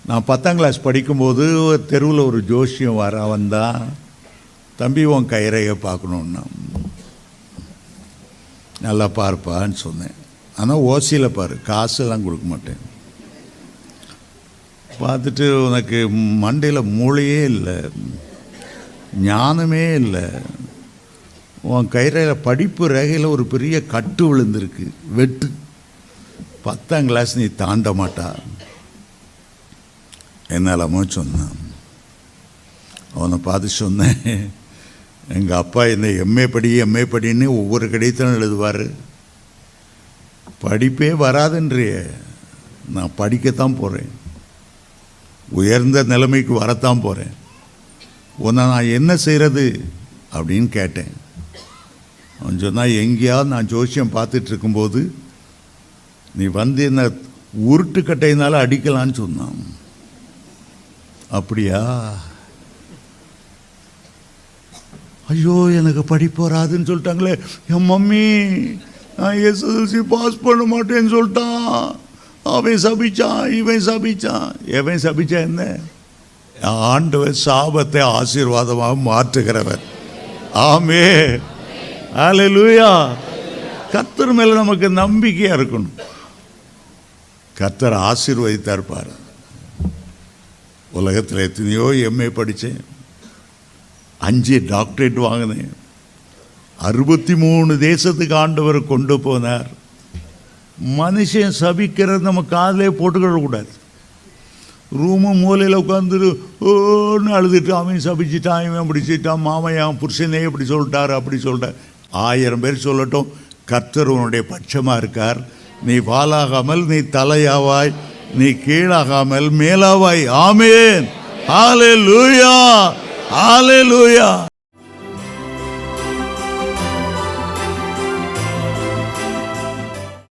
நான் 10ஆம் கிளாஸ் படிக்கும்போது தெருவில் ஒரு ஜோசியம் வந்தான், தம்பி உன் கைரேகை பார்க்கணுன்னா. நல்லா பார்ப்பான்னு சொன்னேன். ஆனால் ஓசியில் பாரு, காசெல்லாம் கொடுக்க மாட்டேன். பார்த்துட்டு உனக்கு மண்டையில் மூளையே இல்லை, ஞானமே இல்லை, உன் கைரேகையில் படிப்பு ரேகையில் ஒரு பெரிய கட்டு விழுந்திருக்கு, வெட்டு, 10ஆம் கிளாஸ் நீ தாண்ட மாட்டா என்னெல்லாமோ சொன்னான். அவனை பார்த்து சொன்னேன், எங்கள் அப்பா என்ன எம்ஏ படின்னு ஒவ்வொரு கடிதத்திலும் எழுதுவார். படிப்பே வராதுன்றிய, நான் படிக்கத்தான் போகிறேன், உயர்ந்த நிலைமைக்கு வரத்தான் போகிறேன், உன்னை நான் என்ன செய்கிறது அப்படின்னு கேட்டேன். அவன் சொன்னால், எங்கேயாவது நான் ஜோசியம் பார்த்துட்டு இருக்கும்போது நீ வந்து என்ன உருட்டுக்கட்டையினால அடிக்கலான்னு சொன்னான். அப்படியா? ஐயோ எனக்கு படிப்பு வராதுன்னு சொல்லிட்டாங்களே. என் மம்மி நான் எஸ்எஸ்எல்சி பாஸ் பண்ண மாட்டேன்னு சொல்லிட்டான். அவன் சபிச்சான், இவன் சபிச்சான். எவன் சபிச்சா என்ன? ஆண்டவர் சாபத்தை ஆசீர்வாதமாக மாற்றுகிறவர். ஆமே, அல்லேலூயா. கர்த்தர் மேல நமக்கு நம்பிக்கையா இருக்கணும். கர்த்தர் ஆசீர்வதித்தா இருப்பார். உலகத்தில் எத்தனையோ எம்ஏ படித்தேன், 5 டாக்டரேட் வாங்கினேன், 63 தேசத்துக்கு ஆண்டவர் கொண்டு போனார். மனுஷன் சபிக்கிறது நம்ம காதிலே போட்டுக்கிடக்கூடாது. ரூமு மூலையில் உட்காந்துரு ஓன்னு அழுதுட்டு, அவன் சபிச்சிட்டான், இவன் பிடிச்சிட்டான், மாமையான் புருஷனே இப்படி சொல்லிட்டார், அப்படி சொல்லிட்டார். 1000 பேர் சொல்லட்டும், கர்த்தர் உன்னுடைய பட்சமாக இருக்கார். நீ வாலாகாமல் நீ தலையாவாய், நீ கீழாகாமல் மேலாவாய். ஆமென். ஹல்லேலூயா, ஹல்லேலூயா.